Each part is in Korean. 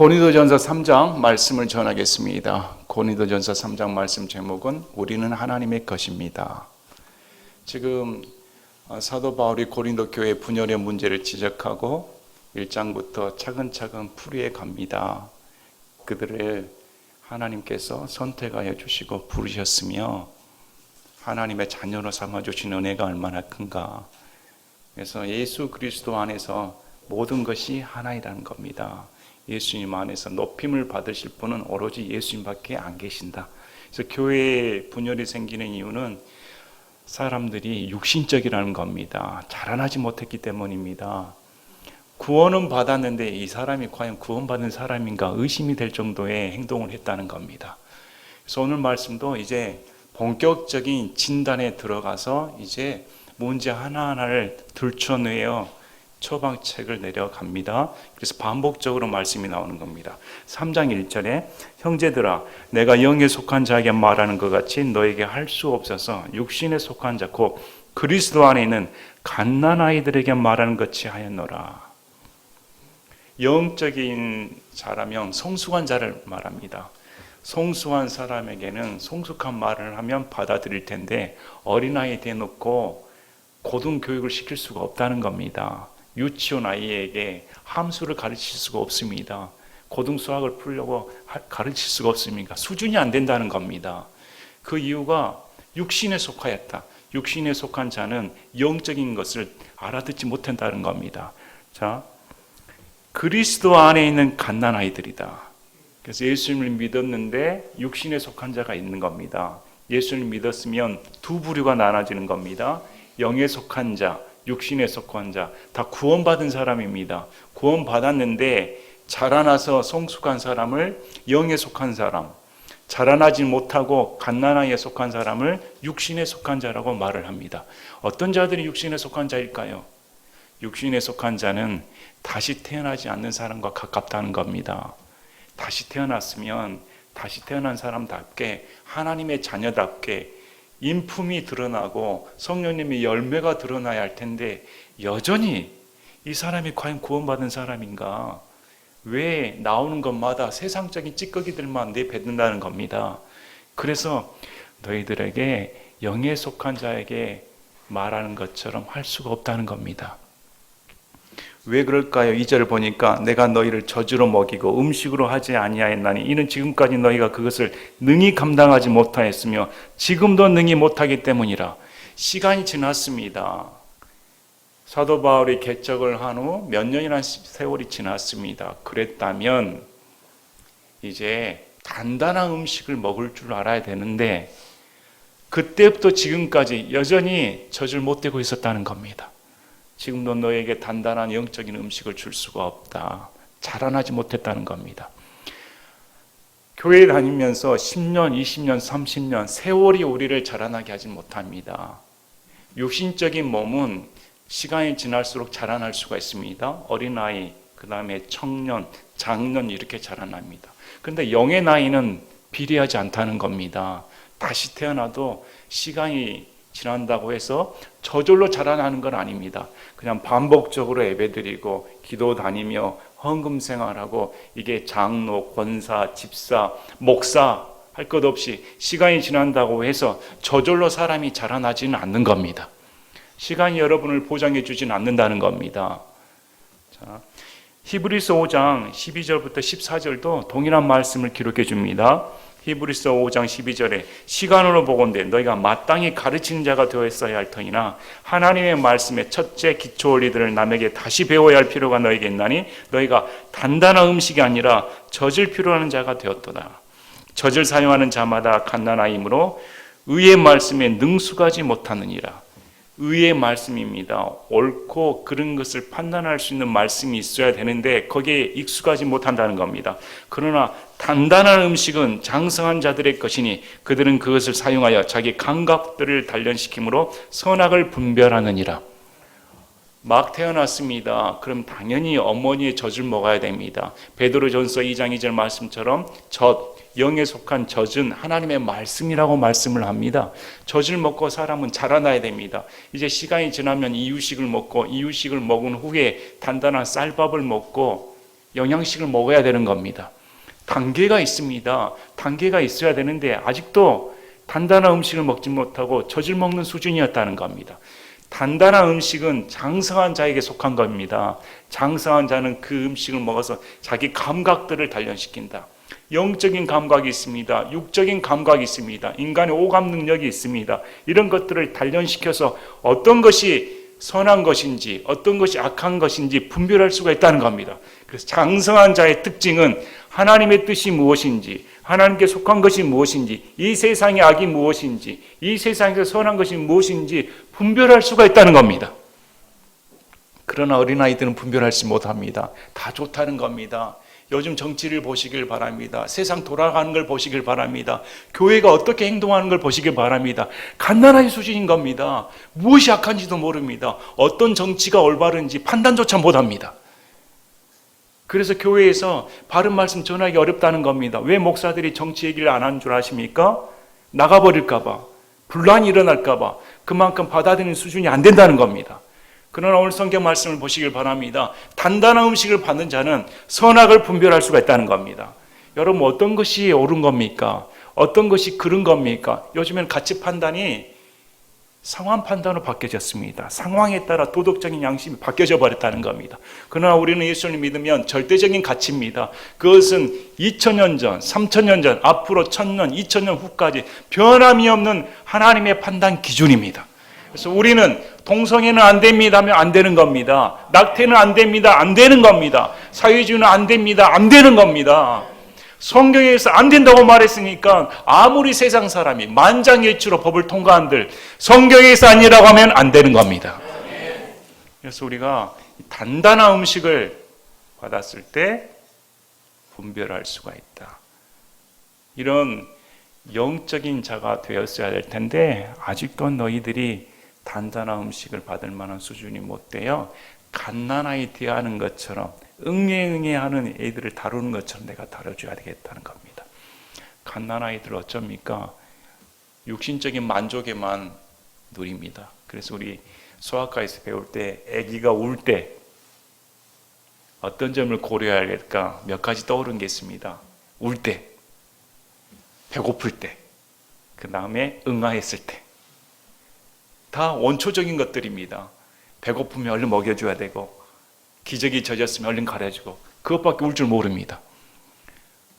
고린도전서 3장 말씀을 전하겠습니다. 고린도전서 3장 말씀 제목은 우리는 하나님의 것입니다. 지금 사도 바울이 고린도 교회 분열의 문제를 지적하고 1장부터 차근차근 풀이해 갑니다. 그들을 하나님께서 선택하여 주시고 부르셨으며 하나님의 자녀로 삼아주신 은혜가 얼마나 큰가. 그래서 예수 그리스도 안에서 모든 것이 하나이라는 겁니다. 예수님 안에서 높임을 받으실 분은 오로지 예수님밖에 안 계신다. 그래서 교회에 분열이 생기는 이유는 사람들이 육신적이라는 겁니다. 자라나지 못했기 때문입니다. 구원은 받았는데 이 사람이 과연 구원받은 사람인가 의심이 될 정도의 행동을 했다는 겁니다. 그래서 오늘 말씀도 이제 본격적인 진단에 들어가서 이제 문제 하나하나를 들춰내어 처방책을 내려갑니다. 그래서 반복적으로 말씀이 나오는 겁니다. 3장 1절에 형제들아 내가 영에 속한 자에게 말하는 것 같이 너에게 할 수 없어서 육신에 속한 자 곧 그리스도 안에 있는 갓난아이들에게 말하는 것이 하였노라. 영적인 자라면 성숙한 자를 말합니다. 성숙한 사람에게는 성숙한 말을 하면 받아들일 텐데 어린아이 대놓고 고등교육을 시킬 수가 없다는 겁니다. 유치원 아이에게 함수를 가르칠 수가 없습니다. 고등수학을 풀려고 가르칠 수가 없습니까? 수준이 안 된다는 겁니다. 그 이유가 육신에 속하였다. 육신에 속한 자는 영적인 것을 알아듣지 못한다는 겁니다. 자, 그리스도 안에 있는 갓난아이들이다. 그래서 예수님을 믿었는데 육신에 속한 자가 있는 겁니다. 예수님을 믿었으면 두 부류가 나눠지는 겁니다. 영에 속한 자, 육신에 속한 자, 다 구원받은 사람입니다. 구원받았는데 자라나서 성숙한 사람을 영에 속한 사람, 자라나지 못하고 갓난아이에 속한 사람을 육신에 속한 자라고 말을 합니다. 어떤 자들이 육신에 속한 자일까요? 육신에 속한 자는 다시 태어나지 않는 사람과 가깝다는 겁니다. 다시 태어났으면 다시 태어난 사람답게 하나님의 자녀답게 인품이 드러나고 성령님의 열매가 드러나야 할 텐데 여전히 이 사람이 과연 구원받은 사람인가? 왜 나오는 것마다 세상적인 찌꺼기들만 내뱉는다는 겁니다. 그래서 너희들에게 영에 속한 자에게 말하는 것처럼 할 수가 없다는 겁니다. 왜 그럴까요? 2절을 보니까 내가 너희를 저주로 먹이고 음식으로 하지 아니하였나니 이는 지금까지 너희가 그것을 능히 감당하지 못하였으며 지금도 능히 못하기 때문이라. 시간이 지났습니다. 사도 바울이 개척을 한 후 몇 년이나 세월이 지났습니다. 그랬다면 이제 단단한 음식을 먹을 줄 알아야 되는데 그때부터 지금까지 여전히 젖을 못 대고 있었다는 겁니다. 지금도 너에게 단단한 영적인 음식을 줄 수가 없다. 자라나지 못했다는 겁니다. 교회 다니면서 10년, 20년, 30년 세월이 우리를 자라나게 하지 못합니다. 육신적인 몸은 시간이 지날수록 자라날 수가 있습니다. 어린아이, 그 다음에 청년, 장년 이렇게 자라납니다. 그런데 영의 나이는 비례하지 않다는 겁니다. 다시 태어나도 시간이 지난다고 해서 저절로 자라나는 건 아닙니다. 그냥 반복적으로 예배드리고 기도 다니며 헌금 생활하고 이게 장로, 권사, 집사, 목사 할 것 없이 시간이 지난다고 해서 저절로 사람이 자라나지는 않는 겁니다. 시간이 여러분을 보장해 주지는 않는다는 겁니다. 자, 히브리서 5장 12절부터 14절도 동일한 말씀을 기록해 줍니다. 히브리서 5장 12절에 시간으로 보건대 너희가 마땅히 가르치는 자가 되었어야 할 터이나 하나님의 말씀의 첫째 기초 원리들을 남에게 다시 배워야 할 필요가 너에게 있나니 너희가 단단한 음식이 아니라 젖을 필요로 하는 자가 되었도다. 젖을 사용하는 자마다 갓난아이므로 의의 말씀에 능숙하지 못하느니라. 의의 말씀입니다. 옳고 그른 것을 판단할 수 있는 말씀이 있어야 되는데 거기에 익숙하지 못한다는 겁니다. 그러나 단단한 음식은 장성한 자들의 것이니 그들은 그것을 사용하여 자기 감각들을 단련시킴으로 선악을 분별하느니라. 막 태어났습니다. 그럼 당연히 어머니의 젖을 먹어야 됩니다. 베드로전서 2장 2절 말씀처럼 영에 속한 젖은 하나님의 말씀이라고 말씀을 합니다. 젖을 먹고 사람은 자라나야 됩니다. 이제 시간이 지나면 이유식을 먹고 이유식을 먹은 후에 단단한 쌀밥을 먹고 영양식을 먹어야 되는 겁니다. 단계가 있습니다. 단계가 있어야 되는데 아직도 단단한 음식을 먹지 못하고 젖을 먹는 수준이었다는 겁니다. 단단한 음식은 장성한 자에게 속한 겁니다. 장성한 자는 그 음식을 먹어서 자기 감각들을 단련시킨다. 영적인 감각이 있습니다. 육적인 감각이 있습니다. 인간의 오감 능력이 있습니다. 이런 것들을 단련시켜서 어떤 것이 선한 것인지 어떤 것이 악한 것인지 분별할 수가 있다는 겁니다. 그래서 장성한 자의 특징은 하나님의 뜻이 무엇인지, 하나님께 속한 것이 무엇인지, 이 세상의 악이 무엇인지, 이 세상에서 선한 것이 무엇인지 분별할 수가 있다는 겁니다. 그러나 어린아이들은 분별하지 못합니다. 다 좋다는 겁니다. 요즘 정치를 보시길 바랍니다. 세상 돌아가는 걸 보시길 바랍니다. 교회가 어떻게 행동하는 걸 보시길 바랍니다. 갓난아이 수준인 겁니다. 무엇이 악한지도 모릅니다. 어떤 정치가 올바른지 판단조차 못합니다. 그래서 교회에서 바른 말씀 전하기 어렵다는 겁니다. 왜 목사들이 정치 얘기를 안 하는 줄 아십니까? 나가버릴까 봐, 분란이 일어날까 봐, 그만큼 받아들이는 수준이 안 된다는 겁니다. 그러나 오늘 성경 말씀을 보시길 바랍니다. 단단한 음식을 받는 자는 선악을 분별할 수가 있다는 겁니다. 여러분, 어떤 것이 옳은 겁니까? 어떤 것이 그른 겁니까? 요즘엔 가치 판단이 상황 판단으로 바뀌어졌습니다. 상황에 따라 도덕적인 양심이 바뀌어져 버렸다는 겁니다. 그러나 우리는 예수를 믿으면 절대적인 가치입니다. 그것은 2000년 전, 3000년 전, 앞으로 1000년, 2000년 후까지 변함이 없는 하나님의 판단 기준입니다. 그래서 우리는 동성애는 안 됩니다 하면 안 되는 겁니다. 낙태는 안 됩니다, 안 되는 겁니다. 사회주의는 안 됩니다, 안 되는 겁니다. 성경에서 안 된다고 말했으니까 아무리 세상 사람이 만장일치로 법을 통과한들 성경에서 아니라고 하면 안 되는 겁니다. 그래서 우리가 단단한 음식을 받았을 때 분별할 수가 있다. 이런 영적인 자가 되었어야 될 텐데 아직도 너희들이 단단한 음식을 받을 만한 수준이 못 되어 갓난아이 대하는 것처럼 응애응애하는 애들을 다루는 것처럼 내가 다뤄줘야 되겠다는 겁니다. 갓난아이들 어쩝니까? 육신적인 만족에만 누립니다. 그래서 우리 소아과에서 배울 때 아기가 울 때 어떤 점을 고려해야 할까? 몇 가지 떠오른 게 있습니다. 울 때, 배고플 때, 그 다음에 응아했을 때. 다 원초적인 것들입니다. 배고프면 얼른 먹여줘야 되고 기저귀 젖었으면 얼른 가려주고 그것밖에 울 줄 모릅니다.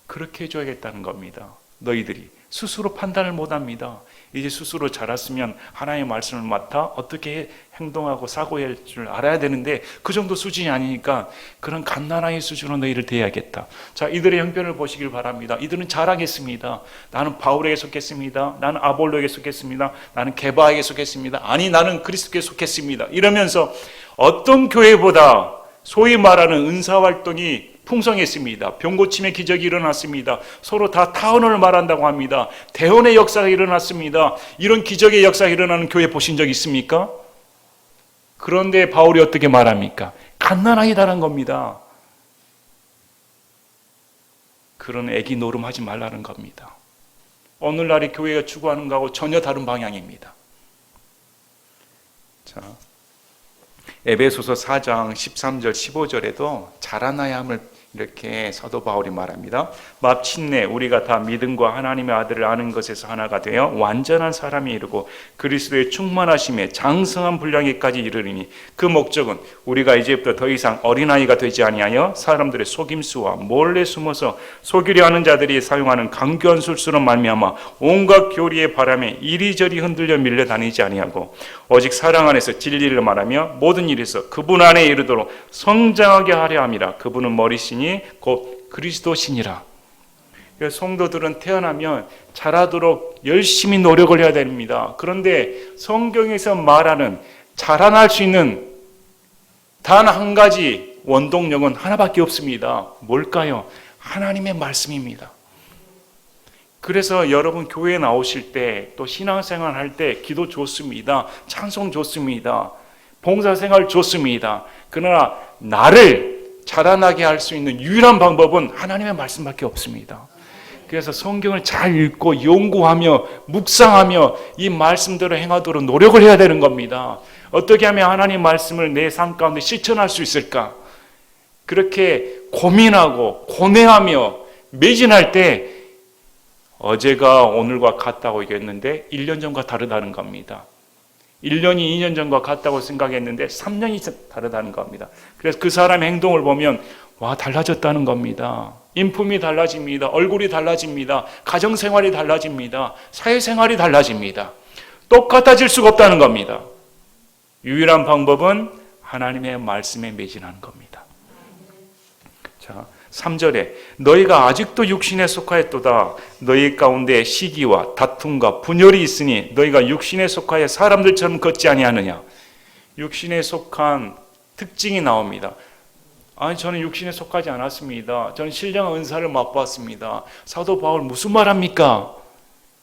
그렇게 해줘야겠다는 겁니다. 너희들이 스스로 판단을 못합니다. 이제 스스로 자랐으면 하나님의 말씀을 맡아 어떻게 행동하고 사고할 줄 알아야 되는데 그 정도 수준이 아니니까 그런 갓난아이 수준으로 너희를 대해야겠다. 자, 이들의 형편을 보시길 바랍니다. 이들은 자랑했습니다. 나는 바울에게 속했습니다. 나는 아볼로에게 속했습니다. 나는 게바에게 속했습니다. 아니, 나는 그리스도께 속했습니다. 이러면서 어떤 교회보다 소위 말하는 은사활동이 풍성했습니다. 병고침의 기적이 일어났습니다. 서로 다 타언을 말한다고 합니다. 대언의 역사가 일어났습니다. 이런 기적의 역사가 일어나는 교회 보신 적 있습니까? 그런데 바울이 어떻게 말합니까? 갓난아이다라는 겁니다. 그런 애기 노름하지 말라는 겁니다. 오늘날의 교회가 추구하는 것하고 전혀 다른 방향입니다. 자, 에베소서 4장 13절 15절에도 자라나야 함을 이렇게 사도 바울이 말합니다. 마침내 우리가 다 믿음과 하나님의 아들을 아는 것에서 하나가 되어 완전한 사람이 이르고 그리스도의 충만하심에 장성한 분량에까지 이르리니 그 목적은 우리가 이제부터 더 이상 어린아이가 되지 아니하여 사람들의 속임수와 몰래 숨어서 속이려 하는 자들이 사용하는 강교한 술수로 말미암아 온갖 교리의 바람에 이리저리 흔들려 밀려 다니지 아니하고 오직 사랑 안에서 진리를 말하며 모든 일에서 그분 안에 이르도록 성장하게 하려 함이라. 그분은 머리시니 곧 그리스도시니라. 성도들은 태어나면 자라도록 열심히 노력을 해야 됩니다. 그런데 성경에서 말하는 자라날 수 있는 단 한 가지 원동력은 하나밖에 없습니다. 뭘까요? 하나님의 말씀입니다. 그래서 여러분 교회에 나오실 때 또 신앙생활 할 때 기도 좋습니다. 찬송 좋습니다. 봉사생활 좋습니다. 그러나 나를 자라나게 할 수 있는 유일한 방법은 하나님의 말씀밖에 없습니다. 그래서 성경을 잘 읽고 연구하며 묵상하며 이 말씀대로 행하도록 노력을 해야 되는 겁니다. 어떻게 하면 하나님의 말씀을 내 삶 가운데 실천할 수 있을까? 그렇게 고민하고 고뇌하며 매진할 때 어제가 오늘과 같다고 얘기했는데 1년 전과 다르다는 겁니다. 1년이 2년 전과 같다고 생각했는데 3년이 다르다는 겁니다. 그래서 그 사람의 행동을 보면 와, 달라졌다는 겁니다. 인품이 달라집니다. 얼굴이 달라집니다. 가정생활이 달라집니다. 사회생활이 달라집니다. 똑같아질 수가 없다는 겁니다. 유일한 방법은 하나님의 말씀에 매진하는 겁니다. 자, 3절에 너희가 아직도 육신에 속하였도다. 너희 가운데 시기와 다툼과 분열이 있으니 너희가 육신에 속하여 사람들처럼 걷지 아니하느냐. 육신에 속한 특징이 나옵니다. 아니, 저는 육신에 속하지 않았습니다. 저는 신령한 은사를 맛보았습니다. 사도 바울 무슨 말합니까?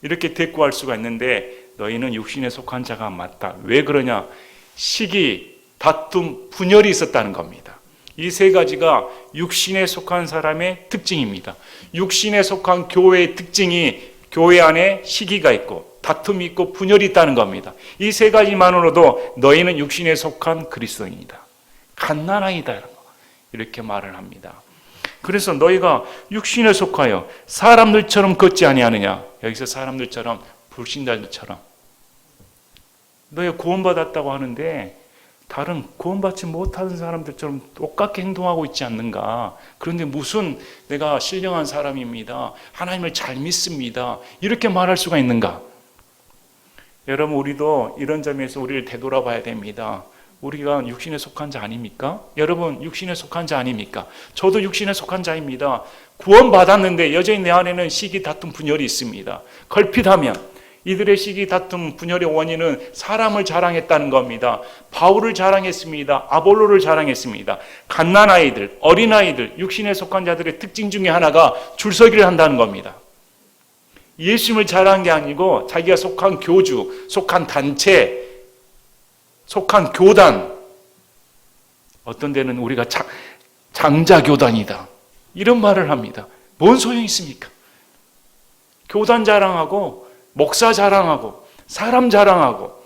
이렇게 대꾸할 수가 있는데 너희는 육신에 속한 자가 맞다. 왜 그러냐? 시기, 다툼, 분열이 있었다는 겁니다. 이 세 가지가 육신에 속한 사람의 특징입니다. 육신에 속한 교회의 특징이 교회 안에 시기가 있고 다툼이 있고 분열이 있다는 겁니다. 이 세 가지만으로도 너희는 육신에 속한 그리스도인이다. 갓난아이다. 이렇게 말을 합니다. 그래서 너희가 육신에 속하여 사람들처럼 걷지 아니하느냐. 여기서 사람들처럼 불신자들처럼. 너희가 구원받았다고 하는데 다른 구원받지 못하는 사람들처럼 똑같게 행동하고 있지 않는가. 그런데 무슨 내가 신령한 사람입니다. 하나님을 잘 믿습니다. 이렇게 말할 수가 있는가. 여러분, 우리도 이런 점에서 우리를 되돌아봐야 됩니다. 우리가 육신에 속한 자 아닙니까? 여러분, 육신에 속한 자 아닙니까? 저도 육신에 속한 자입니다. 구원받았는데 여전히 내 안에는 시기, 다툼, 분열이 있습니다. 걸핏하면 이들의 시기, 다툼, 분열의 원인은 사람을 자랑했다는 겁니다. 바울을 자랑했습니다. 아볼로를 자랑했습니다. 갓난아이들, 어린아이들, 육신에 속한 자들의 특징 중에 하나가 줄서기를 한다는 겁니다. 예수님을 자랑한 게 아니고 자기가 속한 교주, 속한 단체, 속한 교단, 어떤 데는 우리가 장자교단이다. 이런 말을 합니다. 뭔 소용이 있습니까? 교단 자랑하고 목사 자랑하고 사람 자랑하고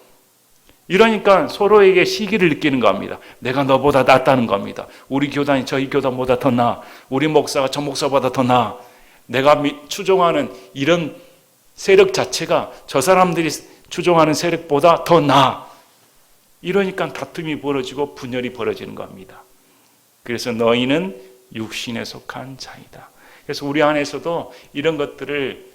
이러니까 서로에게 시기를 느끼는 겁니다. 내가 너보다 낫다는 겁니다. 우리 교단이 저희 교단보다 더 나아. 우리 목사가 저 목사보다 더 나아. 내가 추종하는 이런 세력 자체가 저 사람들이 추종하는 세력보다 더 나아. 이러니까 다툼이 벌어지고 분열이 벌어지는 겁니다. 그래서 너희는 육신에 속한 자이다. 그래서 우리 안에서도 이런 것들을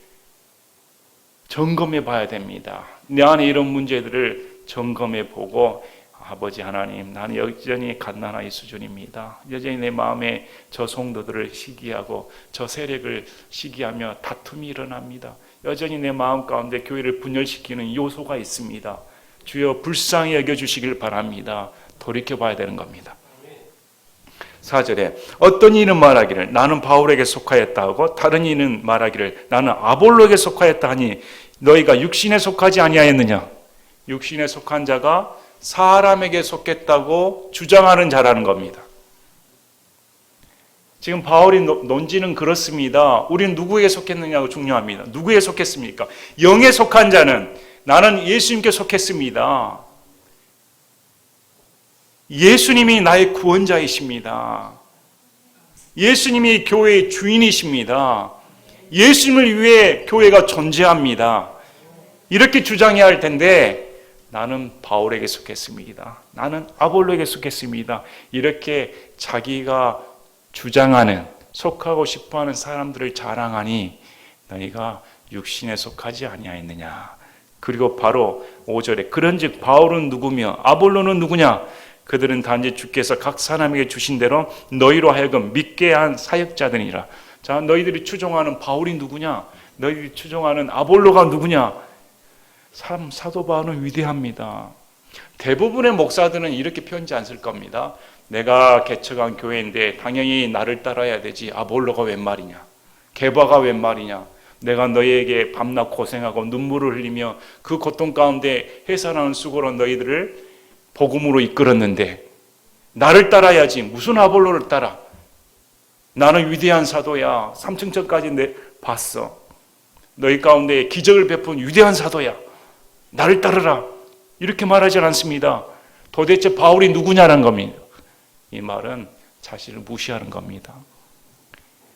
점검해 봐야 됩니다. 내 안에 이런 문제들을 점검해 보고 아버지 하나님, 나는 여전히 갓난아이 수준입니다. 여전히 내 마음에 저 성도들을 시기하고 저 세력을 시기하며 다툼이 일어납니다. 여전히 내 마음 가운데 교회를 분열시키는 요소가 있습니다. 주여 불쌍히 여겨주시길 바랍니다. 돌이켜봐야 되는 겁니다. 4절에 어떤 이는 말하기를 나는 바울에게 속하였다 하고 다른 이는 말하기를 나는 아볼로에게 속하였다 하니 너희가 육신에 속하지 아니하였느냐. 육신에 속한 자가 사람에게 속했다고 주장하는 자라는 겁니다. 지금 바울이 논지는 그렇습니다. 우리는 누구에게 속했느냐고 중요합니다. 누구에게 속했습니까? 영에 속한 자는 나는 예수님께 속했습니다. 예수님이 나의 구원자이십니다. 예수님이 교회의 주인이십니다. 예수님을 위해 교회가 존재합니다. 이렇게 주장해야 할 텐데 나는 바울에게 속했습니다. 나는 아볼로에게 속했습니다. 이렇게 자기가 주장하는 속하고 싶어하는 사람들을 자랑하니 너희가 육신에 속하지 아니하였느냐. 그리고 바로 5절에 그런즉 바울은 누구며 아볼로는 누구냐. 그들은 단지 주께서 각 사람에게 주신 대로 너희로 하여금 믿게 한 사역자들이라. 자, 너희들이 추종하는 바울이 누구냐? 너희들이 추종하는 아볼로가 누구냐? 사도 바울은 위대합니다. 대부분의 목사들은 이렇게 편지 안 쓸 겁니다. 내가 개척한 교회인데 당연히 나를 따라야 되지. 아볼로가 웬 말이냐? 게바가 웬 말이냐? 내가 너희에게 밤낮 고생하고 눈물을 흘리며 그 고통 가운데 해산하는 수고로 너희들을 복음으로 이끌었는데 나를 따라야지. 무슨 아볼로를 따라? 나는 위대한 사도야. 삼층천까지 봤어. 너희 가운데 기적을 베푼 위대한 사도야. 나를 따르라. 이렇게 말하지 않습니다. 도대체 바울이 누구냐는 겁니다. 이 말은 자신을 무시하는 겁니다.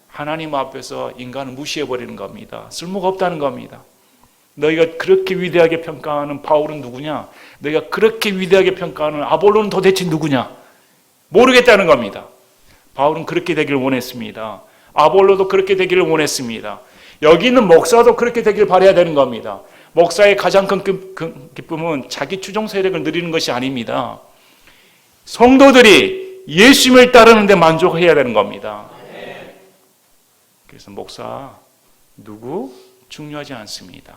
하나님 앞에서 인간을 무시해버리는 겁니다. 쓸모가 없다는 겁니다. 너희가 그렇게 위대하게 평가하는 바울은 누구냐? 너희가 그렇게 위대하게 평가하는 아볼로는 도대체 누구냐? 모르겠다는 겁니다. 바울은 그렇게 되기를 원했습니다. 아볼로도 그렇게 되기를 원했습니다. 여기 있는 목사도 그렇게 되기를 바라야 되는 겁니다. 목사의 가장 큰 기쁨은 자기 추종 세력을 누리는 것이 아닙니다. 성도들이 예수님을 따르는 데 만족해야 되는 겁니다. 그래서 목사 누구 중요하지 않습니다.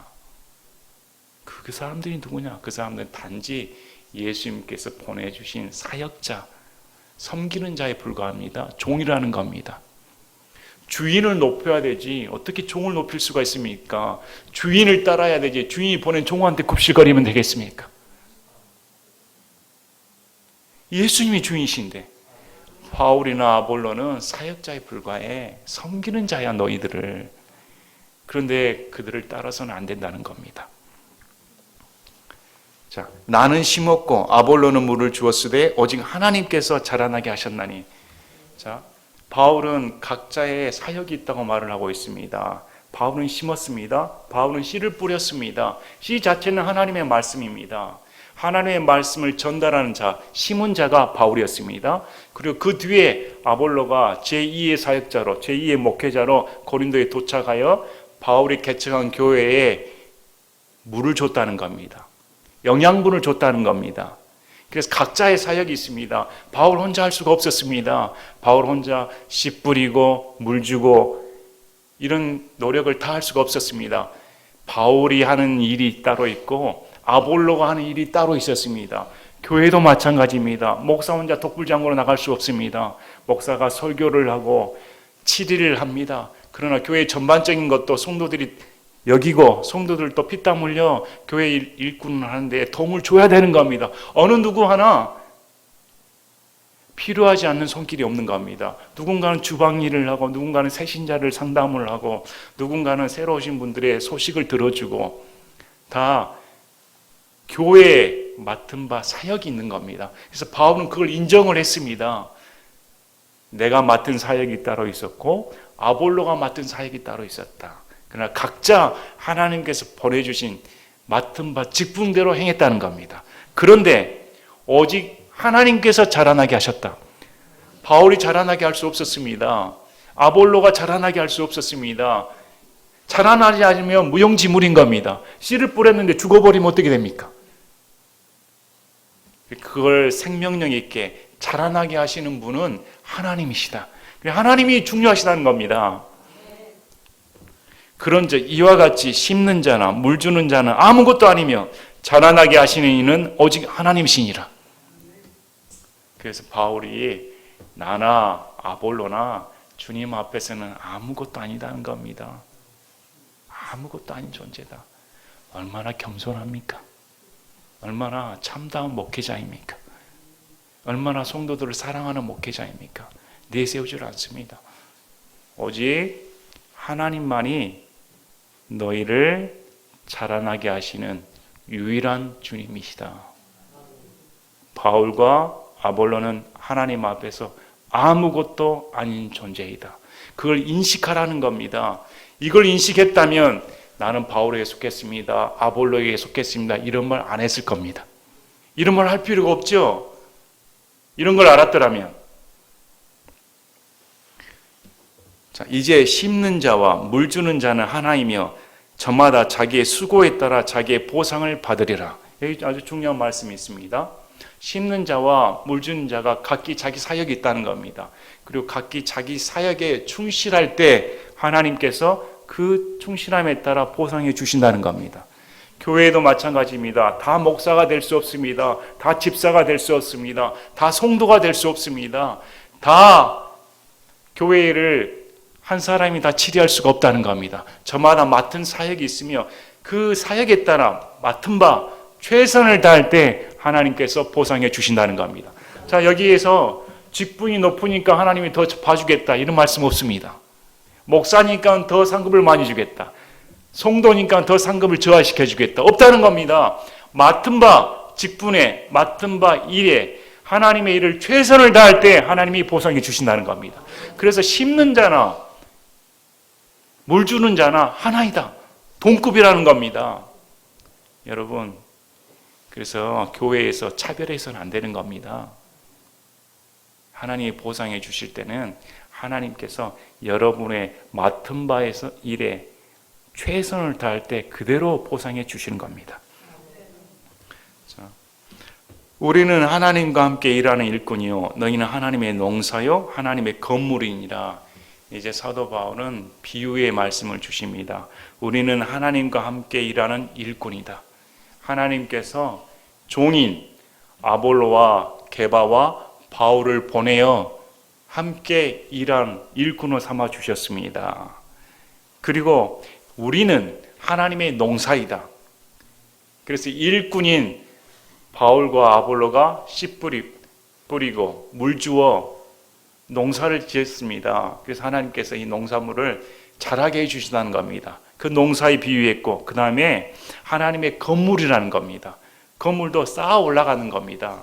그 사람들이 누구냐? 그 사람들은 단지 예수님께서 보내주신 사역자, 섬기는 자에 불과합니다. 종이라는 겁니다. 주인을 높여야 되지 어떻게 종을 높일 수가 있습니까? 주인을 따라야 되지 주인이 보낸 종한테 굽실거리면 되겠습니까? 예수님이 주인이신데 바울이나 아볼로는 사역자에 불과해. 섬기는 자야 너희들을. 그런데 그들을 따라서는 안 된다는 겁니다. 자, 나는 심었고 아볼로는 물을 주었으되 오직 하나님께서 자라나게 하셨나니. 자, 바울은 각자의 사역이 있다고 말을 하고 있습니다. 바울은 심었습니다. 바울은 씨를 뿌렸습니다. 씨 자체는 하나님의 말씀입니다. 하나님의 말씀을 전달하는 자, 심은 자가 바울이었습니다. 그리고 그 뒤에 아볼로가 제2의 사역자로, 제2의 목회자로 고린도에 도착하여 바울이 개척한 교회에 물을 줬다는 겁니다. 영양분을 줬다는 겁니다. 그래서 각자의 사역이 있습니다. 바울 혼자 할 수가 없었습니다. 바울 혼자 씨 뿌리고 물 주고 이런 노력을 다 할 수가 없었습니다. 바울이 하는 일이 따로 있고 아볼로가 하는 일이 따로 있었습니다. 교회도 마찬가지입니다. 목사 혼자 독불장구로 나갈 수 없습니다. 목사가 설교를 하고 7일을 합니다. 그러나 교회 전반적인 것도 성도들이 여기고 성도들도 피땀 흘려 교회 일꾼을 하는데 도움을 줘야 되는 겁니다. 어느 누구 하나 필요하지 않는 손길이 없는 겁니다. 누군가는 주방 일을 하고 누군가는 새신자를 상담을 하고 누군가는 새로 오신 분들의 소식을 들어주고 다 교회에 맡은 바 사역이 있는 겁니다. 그래서 바울은 그걸 인정을 했습니다. 내가 맡은 사역이 따로 있었고 아볼로가 맡은 사역이 따로 있었다. 그러나 각자 하나님께서 보내주신 맡은 바 직분대로 행했다는 겁니다. 그런데 오직 하나님께서 자라나게 하셨다. 바울이 자라나게 할 수 없었습니다. 아볼로가 자라나게 할 수 없었습니다. 자라나지 않으면 무용지물인 겁니다. 씨를 뿌렸는데 죽어버리면 어떻게 됩니까? 그걸 생명력 있게 자라나게 하시는 분은 하나님이시다. 하나님이 중요하시다는 겁니다. 그런즉 이와 같이 심는 자나 물 주는 자는 아무것도 아니며 자라나게 하시는 이는 오직 하나님이시니라. 그래서 바울이 나나 아볼로나 주님 앞에서는 아무것도 아니다는 겁니다. 아무것도 아닌 존재다. 얼마나 겸손합니까? 얼마나 참다운 목회자입니까? 얼마나 성도들을 사랑하는 목회자입니까? 내세우지 않습니다. 오직 하나님만이 너희를 자라나게 하시는 유일한 주님이시다. 바울과 아볼로는 하나님 앞에서 아무것도 아닌 존재이다. 그걸 인식하라는 겁니다. 이걸 인식했다면 나는 바울에게 속했습니다. 아볼로에게 속했습니다. 이런 말 안 했을 겁니다. 이런 말 할 필요가 없죠. 이런 걸 알았더라면. 자, 이제 심는 자와 물 주는 자는 하나이며 저마다 자기의 수고에 따라 자기의 보상을 받으리라. 여기 아주 중요한 말씀이 있습니다. 심는 자와 물 주는 자가 각기 자기 사역이 있다는 겁니다. 그리고 각기 자기 사역에 충실할 때 하나님께서 그 충실함에 따라 보상해 주신다는 겁니다. 교회도 마찬가지입니다. 다 목사가 될 수 없습니다. 다 집사가 될 수 없습니다. 다 성도가 될 수 없습니다. 다 교회를 한 사람이 다 치리할 수가 없다는 겁니다. 저마다 맡은 사역이 있으며 그 사역에 따라 맡은 바 최선을 다할 때 하나님께서 보상해 주신다는 겁니다. 자, 여기에서 직분이 높으니까 하나님이 더 봐주겠다 이런 말씀 없습니다. 목사니까 더 상급을 많이 주겠다. 성도니까 더 상급을 저하시켜 주겠다. 없다는 겁니다. 맡은 바 직분에, 맡은 바 일에 하나님의 일을 최선을 다할 때 하나님이 보상해 주신다는 겁니다. 그래서 심는 자나 물 주는 자나 하나이다. 동급이라는 겁니다. 여러분, 그래서 교회에서 차별해서는 안 되는 겁니다. 하나님이 보상해 주실 때는 하나님께서 여러분의 맡은 바에서 일에 최선을 다할 때 그대로 보상해 주시는 겁니다. 자, 우리는 하나님과 함께 일하는 일꾼이요 너희는 하나님의 농사요 하나님의 건물이니라. 이제 사도 바울은 비유의 말씀을 주십니다. 우리는 하나님과 함께 일하는 일꾼이다. 하나님께서 종인 아볼로와 게바와 바울을 보내어 함께 일한 일꾼을 삼아 주셨습니다. 그리고 우리는 하나님의 농사이다. 그래서 일꾼인 바울과 아볼로가 씨 뿌리고 물 주어 농사를 지었습니다. 그래서 하나님께서 이 농사물을 자라게 해주신다는 겁니다. 그 농사에 비유했고 그 다음에 하나님의 건물이라는 겁니다. 건물도 쌓아 올라가는 겁니다.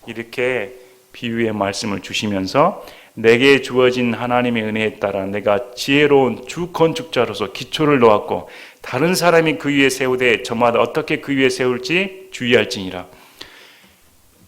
이렇게 비유의 말씀을 주시면서 내게 주어진 하나님의 은혜에 따라 내가 지혜로운 주 건축자로서 기초를 놓았고 다른 사람이 그 위에 세우되 저마다 어떻게 그 위에 세울지 주의할지니라.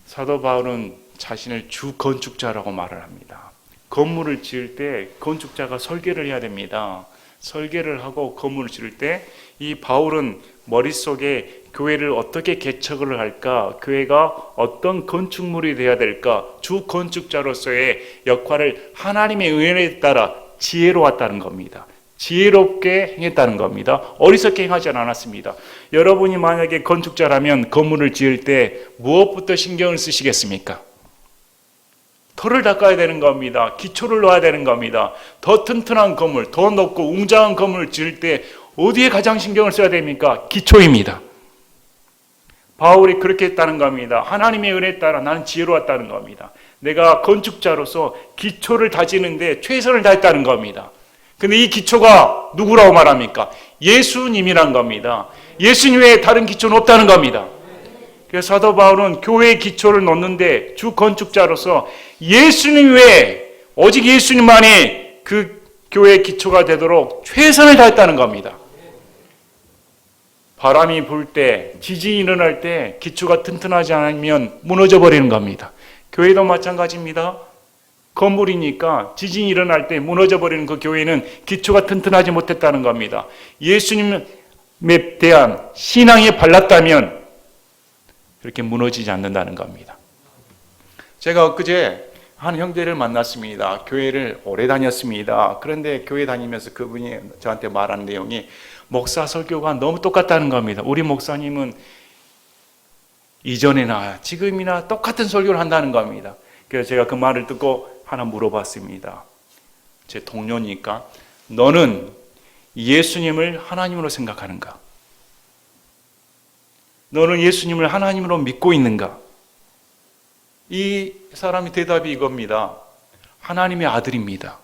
사도 바울은 자신을 주 건축자라고 말을 합니다. 건물을 지을 때 건축자가 설계를 해야 됩니다. 설계를 하고 건물을 지을 때 이 바울은 머릿속에 교회를 어떻게 개척을 할까, 교회가 어떤 건축물이 되어야 될까, 주 건축자로서의 역할을 하나님의 은혜에 따라 지혜로웠다는 겁니다. 지혜롭게 행했다는 겁니다. 어리석게 행하지 않았습니다. 여러분이 만약에 건축자라면 건물을 지을 때 무엇부터 신경을 쓰시겠습니까? 털을 닦아야 되는 겁니다. 기초를 놓아야 되는 겁니다. 더 튼튼한 건물, 더 높고 웅장한 건물을 지을 때 어디에 가장 신경을 써야 됩니까? 기초입니다. 바울이 그렇게 했다는 겁니다. 하나님의 은혜에 따라 나는 지혜로웠다는 겁니다. 내가 건축자로서 기초를 다지는데 최선을 다했다는 겁니다. 근데 이 기초가 누구라고 말합니까? 예수님이란 겁니다. 예수님 외에 다른 기초는 없다는 겁니다. 그래서 사도 바울은 교회의 기초를 놓는데 주 건축자로서 예수님 외에 오직 예수님만이 그 교회의 기초가 되도록 최선을 다했다는 겁니다. 바람이 불 때, 지진이 일어날 때 기초가 튼튼하지 않으면 무너져 버리는 겁니다. 교회도 마찬가지입니다. 건물이니까 지진이 일어날 때 무너져 버리는 그 교회는 기초가 튼튼하지 못했다는 겁니다. 예수님에 대한 신앙이 발랐다면 그렇게 무너지지 않는다는 겁니다. 제가 엊그제 한 형제를 만났습니다. 교회를 오래 다녔습니다. 그런데 교회 다니면서 그분이 저한테 말하는 내용이 목사 설교가 너무 똑같다는 겁니다. 우리 목사님은 이전이나 지금이나 똑같은 설교를 한다는 겁니다. 그래서 제가 그 말을 듣고 하나 물어봤습니다. 제 동료니까 너는 예수님을 하나님으로 생각하는가? 너는 예수님을 하나님으로 믿고 있는가? 이 사람의 대답이 이겁니다. 하나님의 아들입니다.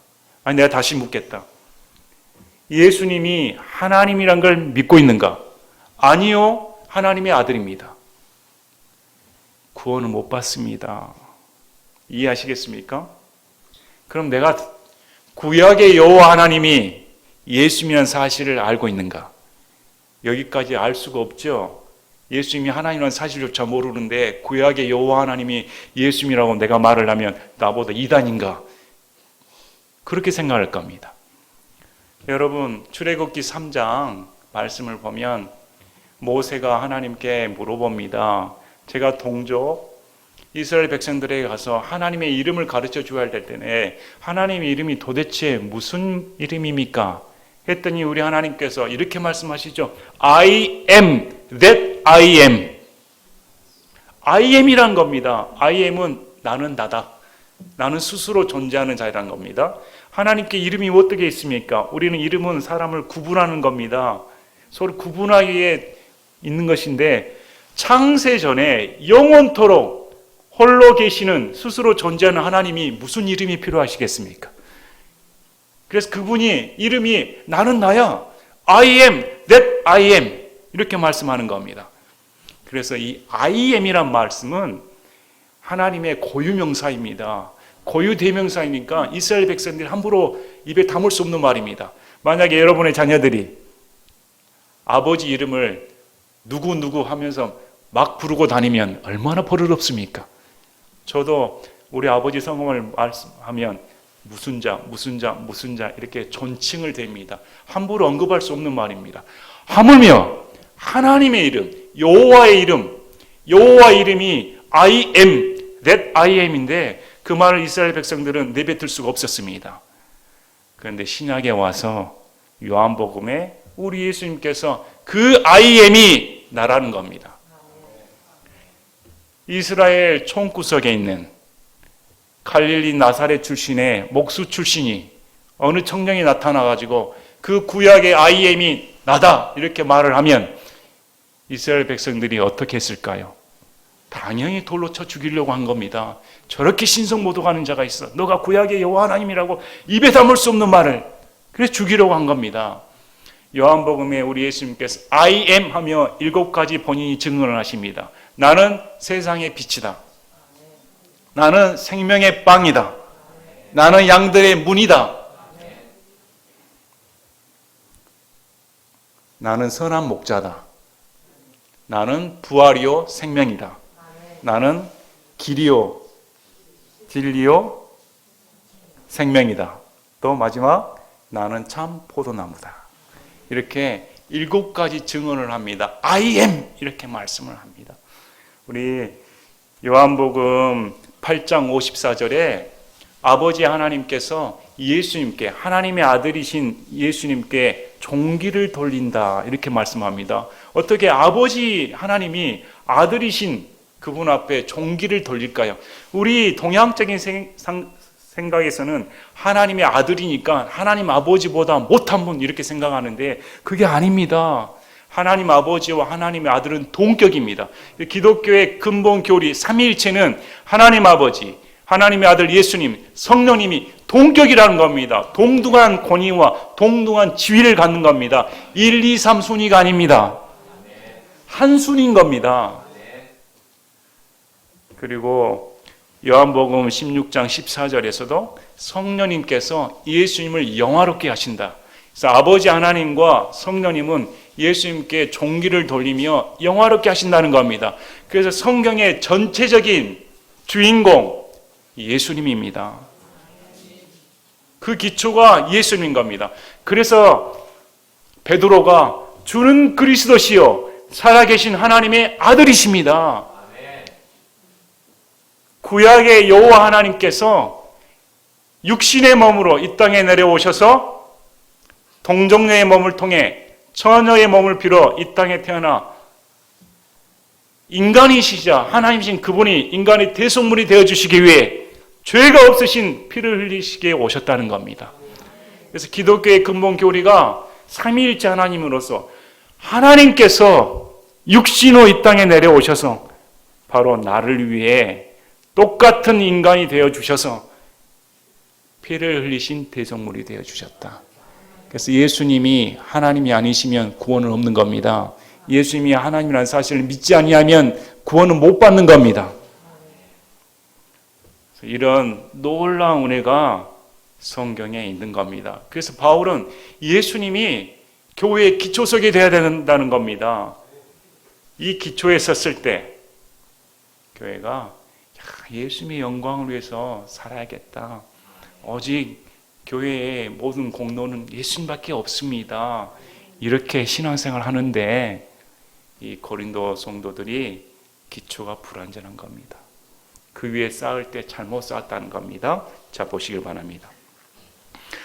아니, 내가 다시 묻겠다. 예수님이 하나님이란 걸 믿고 있는가? 아니요, 하나님의 아들입니다. 구원을 못 받습니다. 이해하시겠습니까? 그럼 내가 구약의 여호와 하나님이 예수님이라는 사실을 알고 있는가? 여기까지 알 수가 없죠. 예수님이 하나님이라는 사실조차 모르는데 구약의 여호와 하나님이 예수님이라고 내가 말을 하면 나보다 이단인가? 그렇게 생각할 겁니다. 여러분, 출애굽기 3장 말씀을 보면 모세가 하나님께 물어봅니다. 제가 동족 이스라엘 백성들에게 가서 하나님의 이름을 가르쳐 줘야 할 때에 하나님의 이름이 도대체 무슨 이름입니까? 했더니 우리 하나님께서 이렇게 말씀하시죠. I am that I am. I am이란 겁니다. I am은 나는 나다. 나는 스스로 존재하는 자이란 겁니다. 하나님께 이름이 어떻게 있습니까? 우리는 이름은 사람을 구분하는 겁니다. 서로 구분하기 위해 있는 것인데 창세 전에 영원토록 홀로 계시는 스스로 존재하는 하나님이 무슨 이름이 필요하시겠습니까? 그래서 그분이 이름이 나는 나야. I am that I am. 이렇게 말씀하는 겁니다. 그래서 이 I am이란 말씀은 하나님의 고유명사입니다. 고유대명사이니까 이스라엘 백성들이 함부로 입에 담을 수 없는 말입니다. 만약에 여러분의 자녀들이 아버지 이름을 누구 하면서 막 부르고 다니면 얼마나 버릇없습니까? 저도 우리 아버지 성함을 말씀하면 무슨 자 이렇게 존칭을 댑니다. 함부로 언급할 수 없는 말입니다. 하물며 하나님의 이름, 여호와의 이름이 I am, that I am인데 그 말을 이스라엘 백성들은 내뱉을 수가 없었습니다. 그런데 신약에 와서 요한복음에 우리 예수님께서 그 I am이 나라는 겁니다. 이스라엘 총구석에 있는 갈릴리 나사렛 출신의 목수 출신이 어느 청년이 나타나가지고 그 구약의 I am이 나다 이렇게 말을 하면 이스라엘 백성들이 어떻게 했을까요? 당연히 돌로 쳐 죽이려고 한 겁니다. 저렇게 신성모독하는 자가 있어. 너가 구약의 여호와 하나님이라고 입에 담을 수 없는 말을 그래서 죽이려고 한 겁니다. 요한복음에 우리 예수님께서 I am 하며 7가지 본인이 증언을 하십니다. 나는 세상의 빛이다. 나는 생명의 빵이다. 나는 양들의 문이다. 나는 선한 목자다. 나는 부활이요 생명이다. 나는 길이요 진리요 생명이다. 또 마지막 나는 참 포도나무다. 이렇게 7가지 증언을 합니다. I am 이렇게 말씀을 합니다. 우리 요한복음 8장 54절에 아버지 하나님께서 예수님께 하나님의 아들이신 예수님께 종기를 돌린다 이렇게 말씀합니다. 어떻게 아버지 하나님이 아들이신 그분 앞에 종기를 돌릴까요? 우리 동양적인 생각에서는 하나님의 아들이니까 하나님 아버지보다 못한 분 이렇게 생각하는데 그게 아닙니다. 하나님 아버지와 하나님의 아들은 동격입니다. 기독교의 근본 교리 삼위일체는 하나님 아버지, 하나님의 아들 예수님, 성령님이 동격이라는 겁니다. 동등한 권위와 동등한 지위를 갖는 겁니다. 1, 2, 3 순위가 아닙니다. 한 순위인 겁니다. 그리고 요한복음 16장 14절에서도 성령님께서 예수님을 영화롭게 하신다. 그래서 아버지 하나님과 성령님은 예수님께 종기를 돌리며 영화롭게 하신다는 겁니다. 그래서 성경의 전체적인 주인공 예수님입니다. 그 기초가 예수님인 겁니다. 그래서 베드로가 주는 그리스도시요 살아계신 하나님의 아들이십니다. 구약의 여호와 하나님께서 육신의 몸으로 이 땅에 내려오셔서 동정녀의 몸을 통해 처녀의 몸을 빌어 이 땅에 태어나 인간이시자 하나님이신 그분이 인간의 대속물이 되어주시기 위해 죄가 없으신 피를 흘리시기에 오셨다는 겁니다. 그래서 기독교의 근본 교리가 삼위일체 하나님으로서 하나님께서 육신으로 이 땅에 내려오셔서 바로 나를 위해 똑같은 인간이 되어주셔서 피를 흘리신 대속물이 되어주셨다. 그래서 예수님이 하나님이 아니시면 구원은 없는 겁니다. 예수님이 하나님이라는 사실을 믿지 아니하면 구원은 못 받는 겁니다. 이런 놀라운 은혜가 성경에 있는 겁니다. 그래서 바울은 예수님이 교회의 기초석이 되어야 된다는 겁니다. 이 기초에 섰을 때 교회가 예수님의 영광을 위해서 살아야겠다. 오직 교회의 모든 공로는 예수님밖에 없습니다. 이렇게 신앙생활을 하는데 이 고린도 성도들이 기초가 불완전한 겁니다. 그 위에 쌓을 때 잘못 쌓았다는 겁니다. 자, 보시길 바랍니다.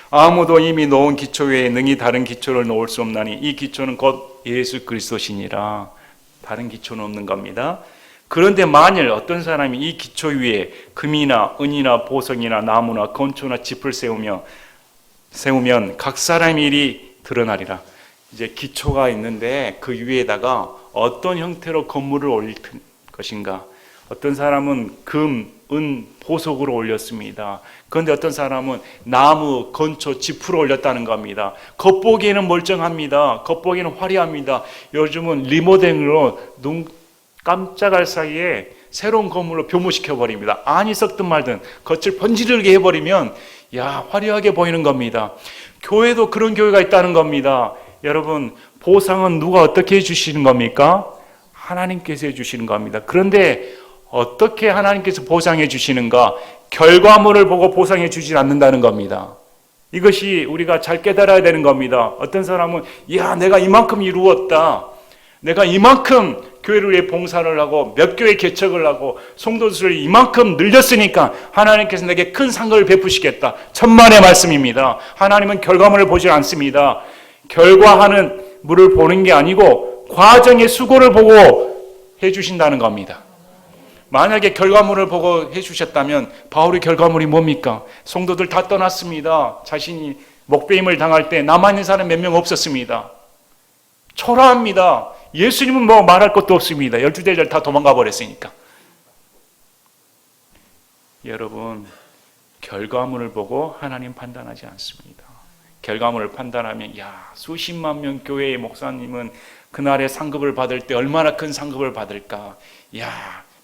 아무도 이미 놓은 기초 외에 능히 다른 기초를 놓을 수 없나니 이 기초는 곧 예수 그리스도시니라. 다른 기초는 없는 겁니다. 그런데 만일 어떤 사람이 이 기초 위에 금이나 은이나 보석이나 나무나 건초나 짚을 세우면 각 사람의 일이 드러나리라. 이제 기초가 있는데 그 위에다가 어떤 형태로 건물을 올릴 것인가. 어떤 사람은 금, 은, 보석으로 올렸습니다. 그런데 어떤 사람은 나무, 건초, 짚으로 올렸다는 겁니다. 겉보기에는 멀쩡합니다. 겉보기에는 화려합니다. 요즘은 리모델링으로 눈 깜짝할 사이에 새로운 건물로 변모시켜 버립니다. 안이 썩든 말든 겉을 번지르게 해버리면 화려하게 보이는 겁니다. 교회도 그런 교회가 있다는 겁니다. 여러분, 보상은 누가 어떻게 해주시는 겁니까? 하나님께서 해주시는 겁니다. 그런데 어떻게 하나님께서 보상해 주시는가? 결과물을 보고 보상해 주지 않는다는 겁니다. 이것이 우리가 잘 깨달아야 되는 겁니다. 어떤 사람은 내가 이만큼 이루었다, 내가 이만큼 교회를 위해 봉사를 하고 몇 교회 개척을 하고 성도수를 이만큼 늘렸으니까 하나님께서 내게 큰 상급을 베푸시겠다. 천만의 말씀입니다. 하나님은 결과물을 보지 않습니다. 결과하는 물을 보는 게 아니고 과정의 수고를 보고 해주신다는 겁니다. 만약에 결과물을 보고 해주셨다면 바울의 결과물이 뭡니까? 성도들 다 떠났습니다. 자신이 목배임을 당할 때 남아있는 사람 몇 명 없었습니다. 초라합니다. 예수님은 뭐 말할 것도 없습니다. 12대절 다 도망가 버렸으니까. 여러분, 결과물을 보고 하나님 판단하지 않습니다. 결과물을 판단하면 수십만 명 교회의 목사님은 그날의 상급을 받을 때 얼마나 큰 상급을 받을까.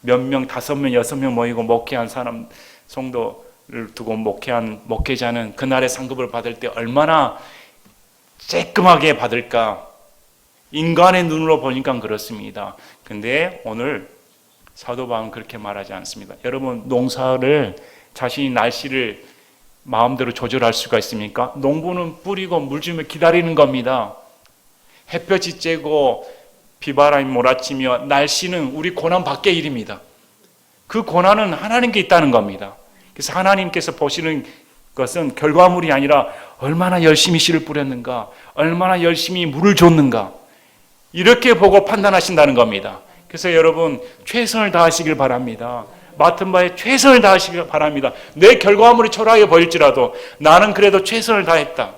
몇 명, 5명, 6명 모이고 목회한 사람, 성도를 두고 목회한 목회자는 그날의 상급을 받을 때 얼마나 쬐끔하게 받을까. 인간의 눈으로 보니까 그렇습니다. 근데 오늘 사도 바울은 그렇게 말하지 않습니다. 여러분, 농사를 자신이 날씨를 마음대로 조절할 수가 있습니까? 농부는 뿌리고 물 주며 기다리는 겁니다. 햇볕이 쬐고 비바람이 몰아치며 날씨는 우리 고난 밖의 일입니다. 그 고난은 하나님께 있다는 겁니다. 그래서 하나님께서 보시는 것은 결과물이 아니라 얼마나 열심히 씨를 뿌렸는가, 얼마나 열심히 물을 줬는가, 이렇게 보고 판단하신다는 겁니다. 그래서 여러분, 최선을 다하시길 바랍니다. 맡은 바에 최선을 다하시길 바랍니다. 내 결과물이 초라하게 보일지라도 나는 그래도 최선을 다했다.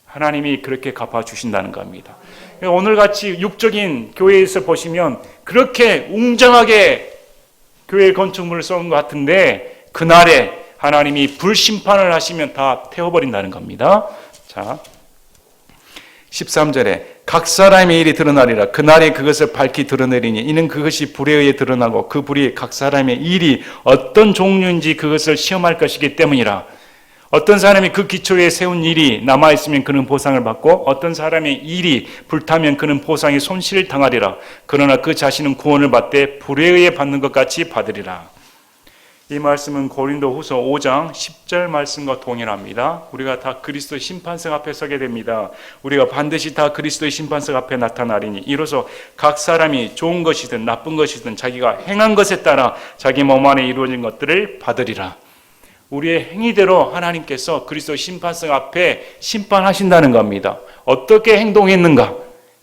하나님이 그렇게 갚아주신다는 겁니다. 오늘같이 육적인 교회에서 보시면 그렇게 웅장하게 교회 건축물을 쌓은 것 같은데 그날에 하나님이 불심판을 하시면 다 태워버린다는 겁니다. 자, 13절에 각 사람의 일이 드러나리라. 그날에 그것을 밝히 드러내리니 이는 그것이 불에 의해 드러나고 그 불이 각 사람의 일이 어떤 종류인지 그것을 시험할 것이기 때문이라. 어떤 사람이 그 기초에 세운 일이 남아있으면 그는 보상을 받고 어떤 사람의 일이 불타면 그는 보상의 손실을 당하리라. 그러나 그 자신은 구원을 받되 불에 의해 받는 것 같이 받으리라. 이 말씀은 고린도후서 5장 10절 말씀과 동일합니다. 우리가 다 그리스도의 심판석 앞에 서게 됩니다. 우리가 반드시 다 그리스도의 심판석 앞에 나타나리니 이로써 각 사람이 좋은 것이든 나쁜 것이든 자기가 행한 것에 따라 자기 몸 안에 이루어진 것들을 받으리라. 우리의 행위대로 하나님께서 그리스도의 심판석 앞에 심판하신다는 겁니다. 어떻게 행동했는가?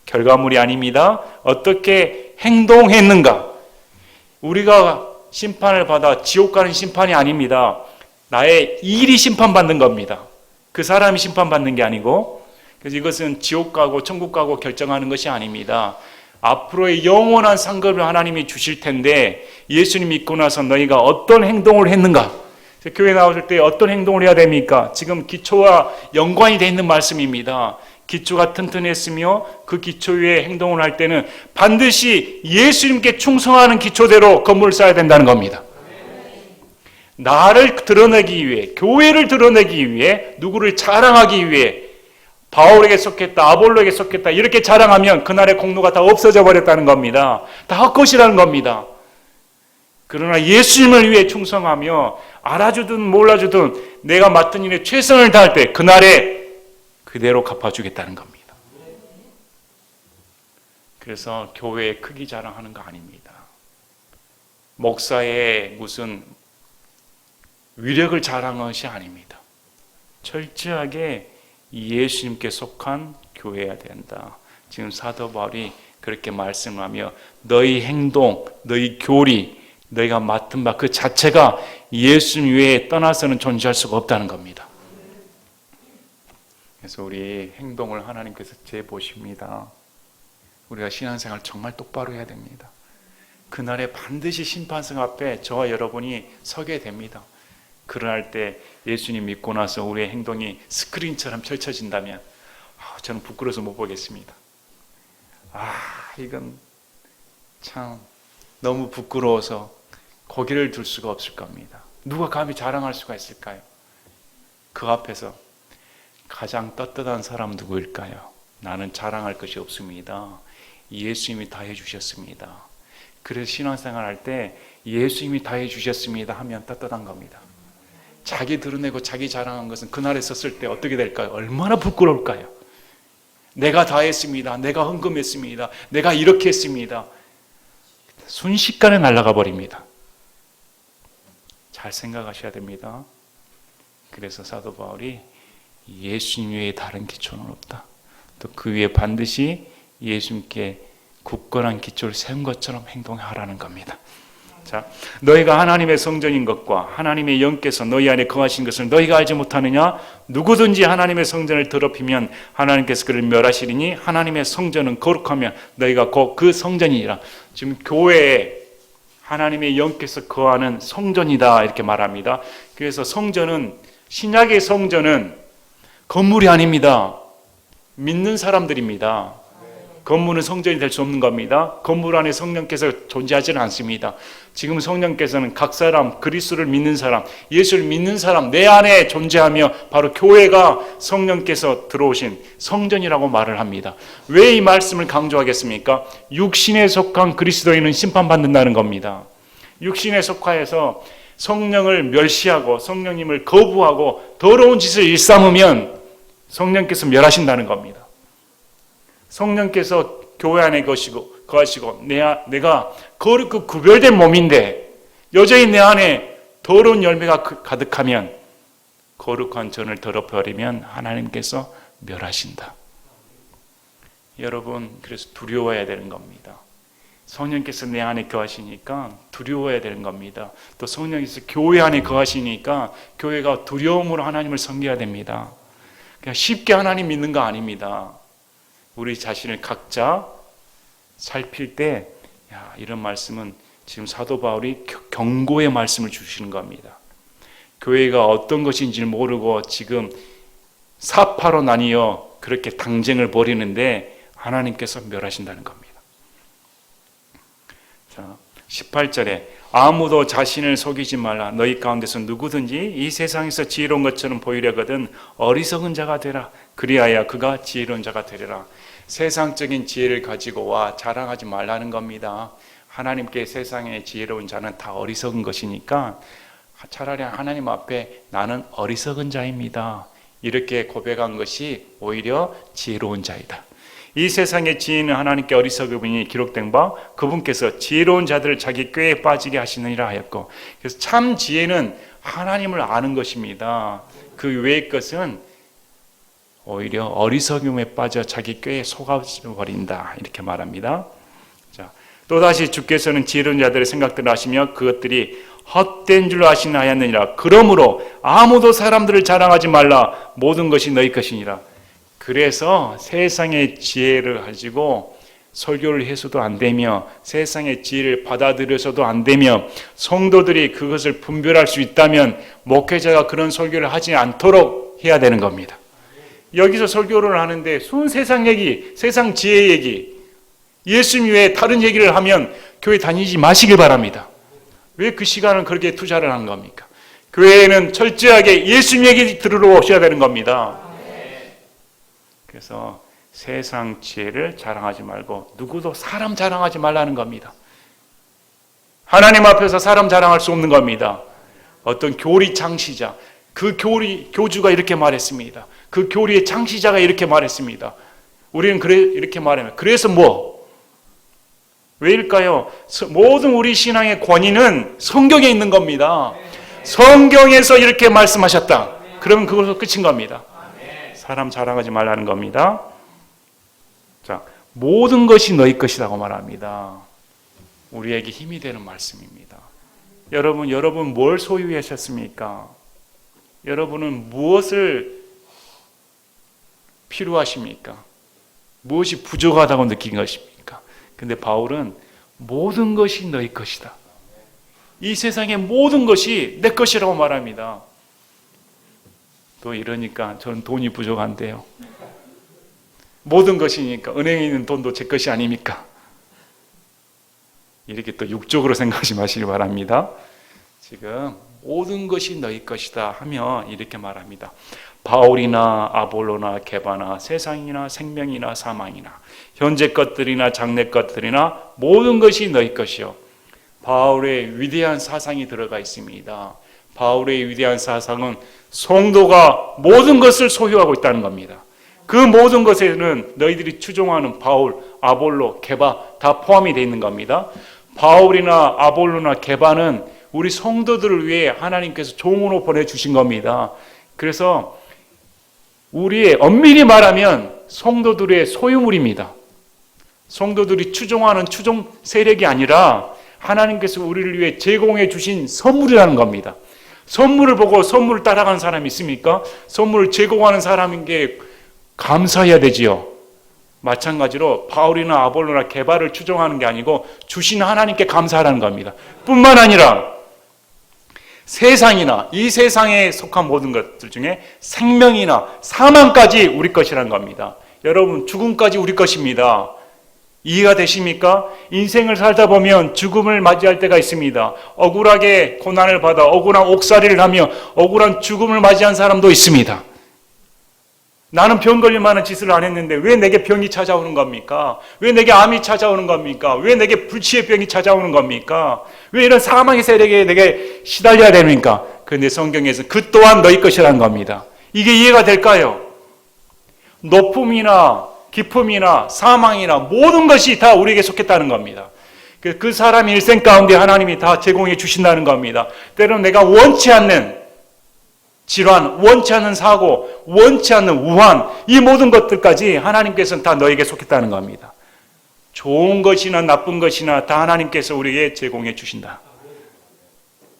결과물이 아닙니다. 어떻게 행동했는가? 우리가 심판을 받아 지옥 가는 심판이 아닙니다. 나의 일이 심판받는 겁니다. 그 사람이 심판받는 게 아니고, 그래서 이것은 지옥 가고 천국 가고 결정하는 것이 아닙니다. 앞으로의 영원한 상급을 하나님이 주실 텐데 예수님 믿고 나서 너희가 어떤 행동을 했는가? 교회 나오실 때 어떤 행동을 해야 됩니까? 지금 기초와 연관이 되어 있는 말씀입니다. 기초가 튼튼했으며 그 기초 위에 행동을 할 때는 반드시 예수님께 충성하는 기초대로 건물을 쌓아야 된다는 겁니다. 나를 드러내기 위해, 교회를 드러내기 위해, 누구를 자랑하기 위해 바울에게 속했다, 아볼로에게 속했다 이렇게 자랑하면 그날의 공로가 다 없어져 버렸다는 겁니다. 다 헛것이라는 겁니다. 그러나 예수님을 위해 충성하며 알아주든 몰라주든 내가 맡은 일에 최선을 다할 때 그날에 그대로 갚아주겠다는 겁니다. 그래서 교회의 크기 자랑하는 거 아닙니다. 목사의 무슨 위력을 자랑하는 것이 아닙니다. 철저하게 예수님께 속한 교회여야 된다. 지금 사도 바울이 그렇게 말씀하며 너희 행동, 너희 교리, 너희가 맡은 바 그 자체가 예수님 외에 떠나서는 존재할 수가 없다는 겁니다. 그래서 우리 행동을 하나님께서 재보십니다. 우리가 신앙생활 정말 똑바로 해야 됩니다. 그날에 반드시 심판석 앞에 저와 여러분이 서게 됩니다. 그럴 때 예수님 믿고 나서 우리의 행동이 스크린처럼 펼쳐진다면 저는 부끄러워서 못 보겠습니다. 이건 참 너무 부끄러워서 고개를 들 수가 없을 겁니다. 누가 감히 자랑할 수가 있을까요? 그 앞에서 가장 떳떳한 사람 누구일까요? 나는 자랑할 것이 없습니다. 예수님이 다 해주셨습니다. 그래서 신앙생활 할 때 예수님이 다 해주셨습니다 하면 떳떳한 겁니다. 자기 드러내고 자기 자랑한 것은 그날에 섰을 때 어떻게 될까요? 얼마나 부끄러울까요? 내가 다 했습니다. 내가 헌금했습니다. 내가 이렇게 했습니다. 순식간에 날아가 버립니다. 잘 생각하셔야 됩니다. 그래서 사도 바울이 예수님 외에 다른 기초는 없다. 또 그 위에 반드시 예수님께 굳건한 기초를 세운 것처럼 행동하라는 겁니다. 자, 너희가 하나님의 성전인 것과 하나님의 영께서 너희 안에 거하신 것을 너희가 알지 못하느냐? 누구든지 하나님의 성전을 더럽히면 하나님께서 그를 멸하시리니 하나님의 성전은 거룩하면 너희가 곧 그 성전이니라. 지금 교회에 하나님의 영께서 거하는 성전이다 이렇게 말합니다. 그래서 성전은, 신약의 성전은 건물이 아닙니다. 믿는 사람들입니다. 건물은 성전이 될 수 없는 겁니다. 건물 안에 성령께서 존재하지는 않습니다. 지금 성령께서는 각 사람, 그리스도를 믿는 사람, 예수를 믿는 사람 내 안에 존재하며 바로 교회가 성령께서 들어오신 성전이라고 말을 합니다. 왜 이 말씀을 강조하겠습니까? 육신에 속한 그리스도인은 심판받는다는 겁니다. 육신에 속하여서 성령을 멸시하고 성령님을 거부하고 더러운 짓을 일삼으면 성령께서 멸하신다는 겁니다. 성령께서 교회 안에 거하시고 내가 거룩고 구별된 몸인데 여전히 내 안에 더러운 열매가 가득하면, 거룩한 전을 더럽혀버리면 하나님께서 멸하신다. 여러분, 그래서 두려워해야 되는 겁니다. 성령께서 내 안에 거하시니까 두려워해야 되는 겁니다. 또 성령께서 교회 안에 거하시니까 교회가 두려움으로 하나님을 섬겨야 됩니다. 그냥 쉽게 하나님 믿는 거 아닙니다. 우리 자신을 각자 살필 때, 이런 말씀은 지금 사도 바울이 경고의 말씀을 주시는 겁니다. 교회가 어떤 것인지 모르고 지금 사파로 나뉘어 그렇게 당쟁을 벌이는데 하나님께서 멸하신다는 겁니다. 자, 18절에 아무도 자신을 속이지 말라. 너희 가운데서 누구든지 이 세상에서 지혜로운 것처럼 보이려거든 어리석은 자가 되라. 그리하여 그가 지혜로운 자가 되리라. 세상적인 지혜를 가지고 와 자랑하지 말라는 겁니다. 하나님께 세상의 지혜로운 자는 다 어리석은 것이니까 차라리 하나님 앞에 나는 어리석은 자입니다, 이렇게 고백한 것이 오히려 지혜로운 자이다. 이 세상의 지혜는 하나님께 어리석음이 기록된 바 그분께서 지혜로운 자들을 자기 꾀에 빠지게 하시느니라 하였고, 그래서 참 지혜는 하나님을 아는 것입니다. 그 외의 것은 오히려 어리석음에 빠져 자기 꾀에 속아버린다, 이렇게 말합니다. 자, 또다시 주께서는 지혜로운 자들의 생각들을 아시며 그것들이 헛된 줄 아시나였느니라. 그러므로 아무도 사람들을 자랑하지 말라. 모든 것이 너희 것이니라. 그래서 세상의 지혜를 가지고 설교를 해서도 안 되며 세상의 지혜를 받아들여서도 안 되며 성도들이 그것을 분별할 수 있다면 목회자가 그런 설교를 하지 않도록 해야 되는 겁니다. 여기서 설교를 하는데 순 세상 얘기, 세상 지혜 얘기, 예수님 외에 다른 얘기를 하면 교회 다니지 마시길 바랍니다. 왜 그 시간을 그렇게 투자를 한 겁니까? 교회에는 철저하게 예수님 얘기 들으러 오셔야 되는 겁니다. 그래서 세상 지혜를 자랑하지 말고 누구도 사람 자랑하지 말라는 겁니다. 하나님 앞에서 사람 자랑할 수 없는 겁니다. 어떤 교리 창시자, 그 교주가 이렇게 말했습니다. 그 교리의 창시자가 이렇게 말했습니다. 우리는 이렇게 말하면 그래서 뭐? 왜일까요? 모든 우리 신앙의 권위는 성경에 있는 겁니다. 성경에서 이렇게 말씀하셨다. 그러면 그것으로 끝인 겁니다. 사람 자랑하지 말라는 겁니다. 자, 모든 것이 너희 것이라고 말합니다. 우리에게 힘이 되는 말씀입니다. 여러분 뭘 소유하셨습니까? 여러분은 무엇을 필요하십니까? 무엇이 부족하다고 느낀 것입니까? 근데 바울은 모든 것이 너희 것이다. 이 세상의 모든 것이 내 것이라고 말합니다. 또 이러니까 저는 돈이 부족한데요. 모든 것이니까 은행에 있는 돈도 제 것이 아닙니까? 이렇게 또 육적으로 생각하지 마시기 바랍니다. 지금 모든 것이 너희 것이다 하면 이렇게 말합니다. 바울이나 아볼로나 게바나 세상이나 생명이나 사망이나 현재 것들이나 장래 것들이나 모든 것이 너희 것이요. 바울의 위대한 사상이 들어가 있습니다. 바울의 위대한 사상은 성도가 모든 것을 소유하고 있다는 겁니다. 그 모든 것에는 너희들이 추종하는 바울, 아볼로, 게바 다 포함이 되어 있는 겁니다. 바울이나 아볼로나 게바는 우리 성도들을 위해 하나님께서 종으로 보내주신 겁니다. 그래서 우리의 엄밀히 말하면 성도들의 소유물입니다. 성도들이 추종하는 추종 세력이 아니라 하나님께서 우리를 위해 제공해 주신 선물이라는 겁니다. 선물을 보고 선물을 따라가는 사람이 있습니까? 선물을 제공하는 사람에게 감사해야 되지요. 마찬가지로 바울이나 아볼로나 게바를 추종하는 게 아니고 주신 하나님께 감사하라는 겁니다. 뿐만 아니라 세상이나 이 세상에 속한 모든 것들 중에 생명이나 사망까지 우리 것이라는 겁니다. 여러분, 죽음까지 우리 것입니다. 이해가 되십니까? 인생을 살다 보면 죽음을 맞이할 때가 있습니다. 억울하게 고난을 받아 억울한 옥살이를 하며 억울한 죽음을 맞이한 사람도 있습니다. 나는 병 걸릴 만한 짓을 안 했는데 왜 내게 병이 찾아오는 겁니까? 왜 내게 암이 찾아오는 겁니까? 왜 내게 불치의 병이 찾아오는 겁니까? 왜 이런 사망의 세력에 내게 시달려야 됩니까? 그런데 성경에서 그 또한 너희 것이라는 겁니다. 이게 이해가 될까요? 높음이나 기쁨이나 사망이나 모든 것이 다 우리에게 속했다는 겁니다. 그 사람 일생 가운데 하나님이 다 제공해 주신다는 겁니다. 때로는 내가 원치 않는 질환, 원치 않는 사고, 원치 않는 우환, 이 모든 것들까지 하나님께서는 다 너에게 속했다는 겁니다. 좋은 것이나 나쁜 것이나 다 하나님께서 우리에게 제공해 주신다.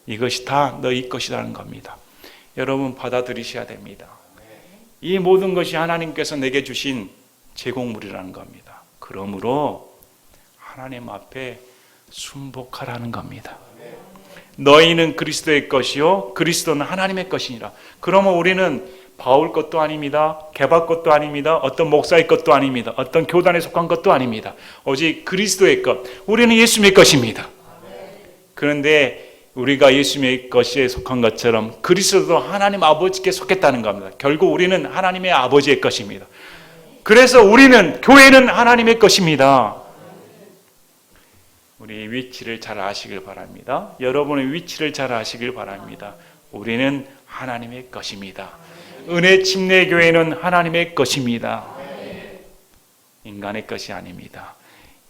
이것이 다 너희 것이라는 겁니다. 여러분, 받아들이셔야 됩니다. 이 모든 것이 하나님께서 내게 주신 제공물이라는 겁니다. 그러므로 하나님 앞에 순복하라는 겁니다. 너희는 그리스도의 것이요 그리스도는 하나님의 것이니라. 그러면 우리는 바울 것도 아닙니다. 게바 것도 아닙니다. 어떤 목사의 것도 아닙니다. 어떤 교단에 속한 것도 아닙니다. 오직 그리스도의 것. 우리는 예수님의 것입니다. 그런데 우리가 예수님의 것에 속한 것처럼 그리스도도 하나님 아버지께 속했다는 겁니다. 결국 우리는 하나님의 아버지의 것입니다. 그래서 우리는, 교회는 하나님의 것입니다. 우리 위치를 잘 아시길 바랍니다. 여러분의 위치를 잘 아시길 바랍니다. 우리는 하나님의 것입니다. 은혜 침례교회는 하나님의 것입니다. 인간의 것이 아닙니다.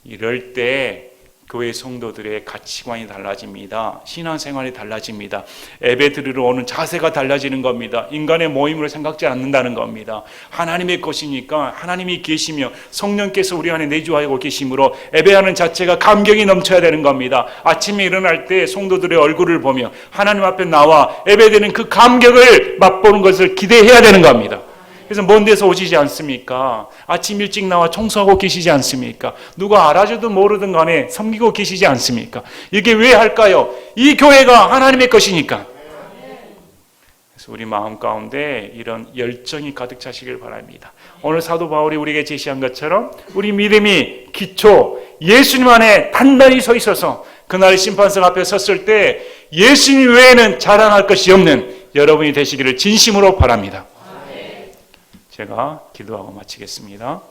이럴 때 교회 성도들의 가치관이 달라집니다. 신앙생활이 달라집니다. 예배 드리러 오는 자세가 달라지는 겁니다. 인간의 모임으로 생각지 않는다는 겁니다. 하나님의 것이니까 하나님이 계시며 성령께서 우리 안에 내주하고 계심으로 예배하는 자체가 감격이 넘쳐야 되는 겁니다. 아침에 일어날 때 성도들의 얼굴을 보며 하나님 앞에 나와 예배드리는 그 감격을 맛보는 것을 기대해야 되는 겁니다. 그래서 먼 데서 오시지 않습니까? 아침 일찍 나와 청소하고 계시지 않습니까? 누가 알아주든 모르든 간에 섬기고 계시지 않습니까? 이게 왜 할까요? 이 교회가 하나님의 것이니까. 그래서 우리 마음 가운데 이런 열정이 가득 차시길 바랍니다. 오늘 사도 바울이 우리에게 제시한 것처럼 우리 믿음이 기초 예수님 안에 단단히 서 있어서 그날 심판석 앞에 섰을 때 예수님 외에는 자랑할 것이 없는 여러분이 되시기를 진심으로 바랍니다. 제가 기도하고 마치겠습니다.